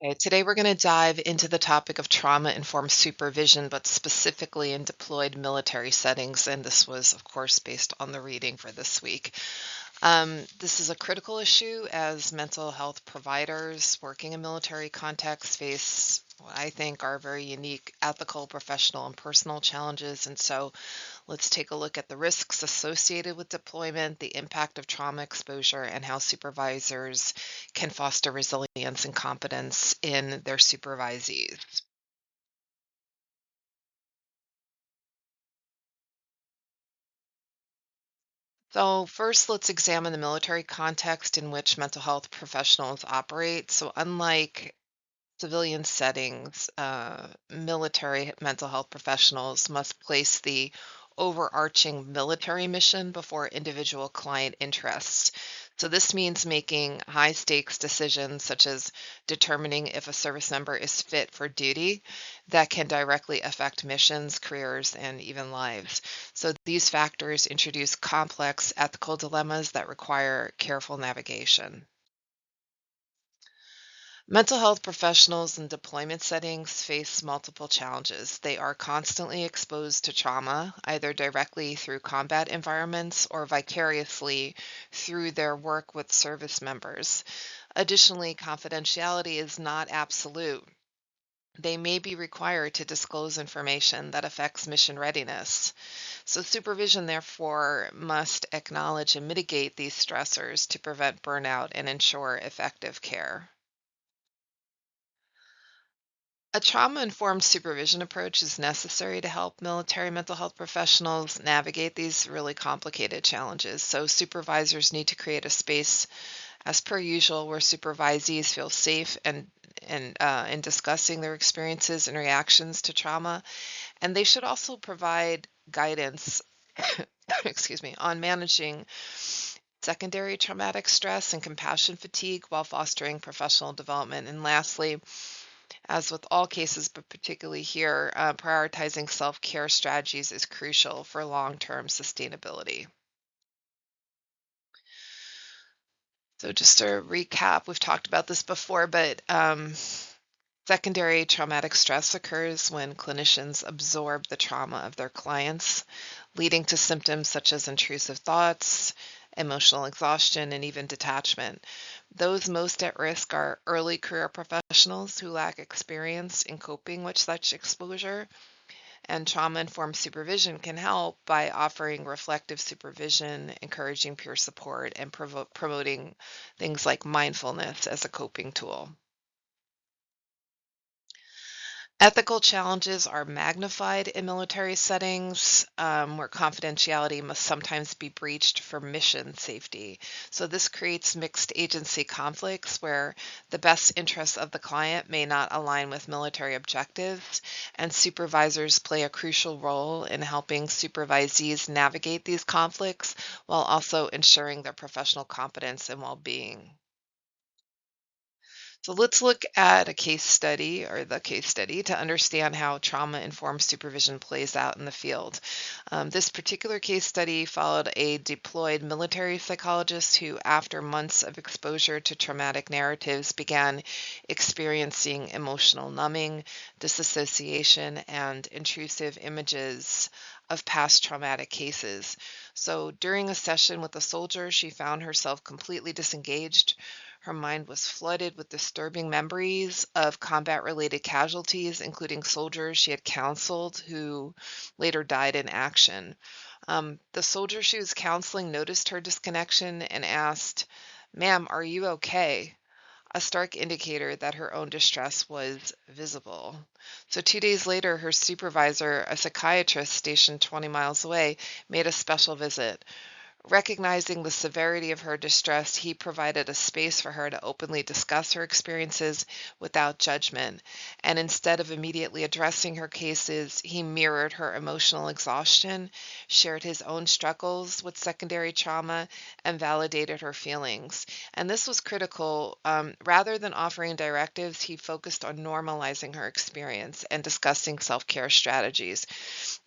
Okay, today we're going to dive into the topic of trauma-informed supervision, but specifically in deployed military settings. And this was, of course, based on the reading for this week. This is a critical issue as mental health providers working in military contexts face what I think are very unique ethical, professional, and personal challenges. And so let's take a look at the risks associated with deployment, the impact of trauma exposure, and how supervisors can foster resilience and competence in their supervisees. So, first, let's examine the military context in which mental health professionals operate. So, unlike civilian settings, military mental health professionals must place the overarching military mission before individual client interests. So, this means making high stakes decisions such as determining if a service member is fit for duty that can directly affect missions, careers, and even lives. So, these factors introduce complex ethical dilemmas that require careful navigation. Mental health professionals in deployment settings face multiple challenges. They are constantly exposed to trauma, either directly through combat environments or vicariously through their work with service members. Additionally, confidentiality is not absolute. They may be required to disclose information that affects mission readiness. So, supervision, therefore, must acknowledge and mitigate these stressors to prevent burnout and ensure effective care. A trauma-informed supervision approach is necessary to help military mental health professionals navigate these really complicated challenges. So supervisors need to create a space, as per usual, where supervisees feel safe and in discussing their experiences and reactions to trauma. And they should also provide guidance, excuse me, on managing secondary traumatic stress and compassion fatigue while fostering professional development. And lastly, as with all cases, but particularly here, prioritizing self-care strategies is crucial for long-term sustainability. So just to recap, we've talked about this before, but secondary traumatic stress occurs when clinicians absorb the trauma of their clients, leading to symptoms such as intrusive thoughts, emotional exhaustion, and even detachment. Those most at risk are early career professionals who lack experience in coping with such exposure, and trauma-informed supervision can help by offering reflective supervision, encouraging peer support, and promoting things like mindfulness as a coping tool. Ethical challenges are magnified in military settings where confidentiality must sometimes be breached for mission safety. So, this creates mixed agency conflicts where the best interests of the client may not align with military objectives, and supervisors play a crucial role in helping supervisees navigate these conflicts while also ensuring their professional competence and well being. So let's look at a case study or the case study to understand how trauma informed supervision plays out in the field. This particular case study followed a deployed military psychologist who, after months of exposure to traumatic narratives, began experiencing emotional numbing, disassociation, and intrusive images of past traumatic cases. So during a session with a soldier, she found herself completely disengaged. Her mind was flooded with disturbing memories of combat related casualties, including soldiers she had counseled who later died in action. The soldier she was counseling noticed her disconnection and asked, "Ma'am, are you okay?" A stark indicator that her own distress was visible. So, 2 days later, her supervisor, a psychiatrist stationed 20 miles away, made a special visit. Recognizing the severity of her distress, he provided a space for her to openly discuss her experiences without judgment. And instead of immediately addressing her cases, he mirrored her emotional exhaustion, shared his own struggles with secondary trauma, and validated her feelings. And this was critical. Rather than offering directives, he focused on normalizing her experience and discussing self care strategies.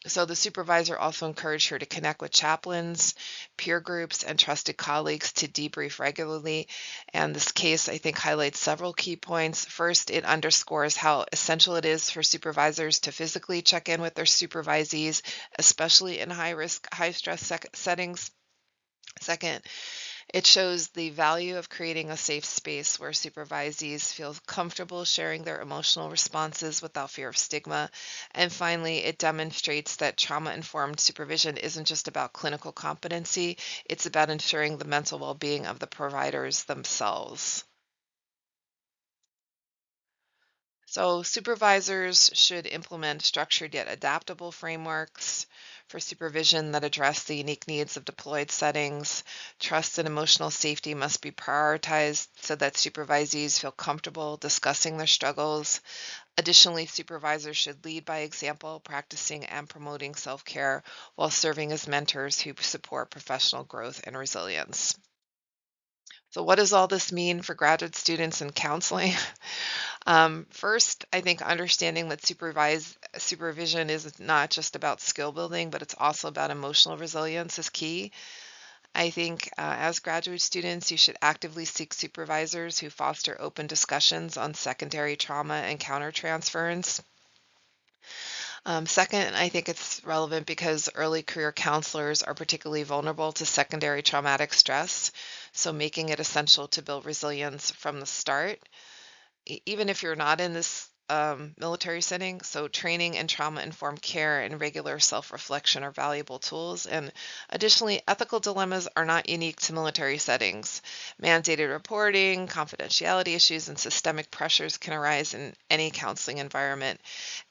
So the supervisor also encouraged her to connect with chaplains, peer groups and trusted colleagues to debrief regularly. And this case, I think, highlights several key points. First, it underscores how essential it is for supervisors to physically check in with their supervisees, especially in high risk, high stress settings. Second, it shows the value of creating a safe space where supervisees feel comfortable sharing their emotional responses without fear of stigma. And finally, it demonstrates that trauma-informed supervision isn't just about clinical competency, it's about ensuring the mental well-being of the providers themselves. So, supervisors should implement structured yet adaptable frameworks for supervision that address the unique needs of deployed settings. Trust and emotional safety must be prioritized so that supervisees feel comfortable discussing their struggles. Additionally, supervisors should lead by example, practicing and promoting self care while serving as mentors who support professional growth and resilience. So, what does all this mean for graduate students in counseling? First, I think understanding that supervision is not just about skill building, but it's also about emotional resilience is key. I think as graduate students, you should actively seek supervisors who foster open discussions on secondary trauma and countertransference. Second, I think it's relevant because early career counselors are particularly vulnerable to secondary traumatic stress, so making it essential to build resilience from the start even if you're not in this military setting. So, training and trauma informed care and regular self reflection are valuable tools. And additionally, ethical dilemmas are not unique to military settings. Mandated reporting, confidentiality issues, and systemic pressures can arise in any counseling environment.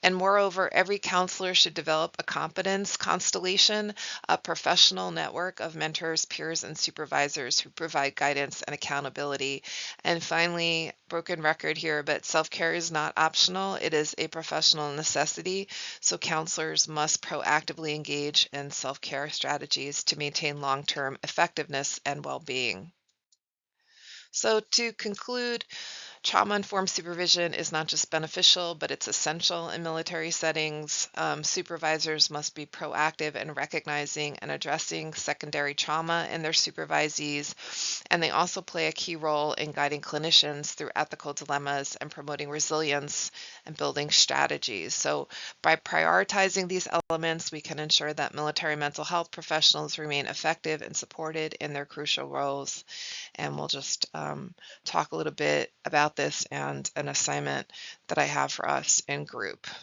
And moreover, every counselor should develop a competence constellation, a professional network of mentors, peers, and supervisors who provide guidance and accountability. And finally, broken record here, but self care is not optional, it is a professional necessity. So, counselors must proactively engage in self care strategies to maintain long term effectiveness and well being. So, to conclude, trauma-informed supervision is not just beneficial, but it's essential in military settings. Supervisors must be proactive in recognizing and addressing secondary trauma in their supervisees, and they also play a key role in guiding clinicians through ethical dilemmas and promoting resilience and building strategies. So, by prioritizing these elements, we can ensure that military mental health professionals remain effective and supported in their crucial roles. And we'll just talk a little bit about this and an assignment that I have for us in groups.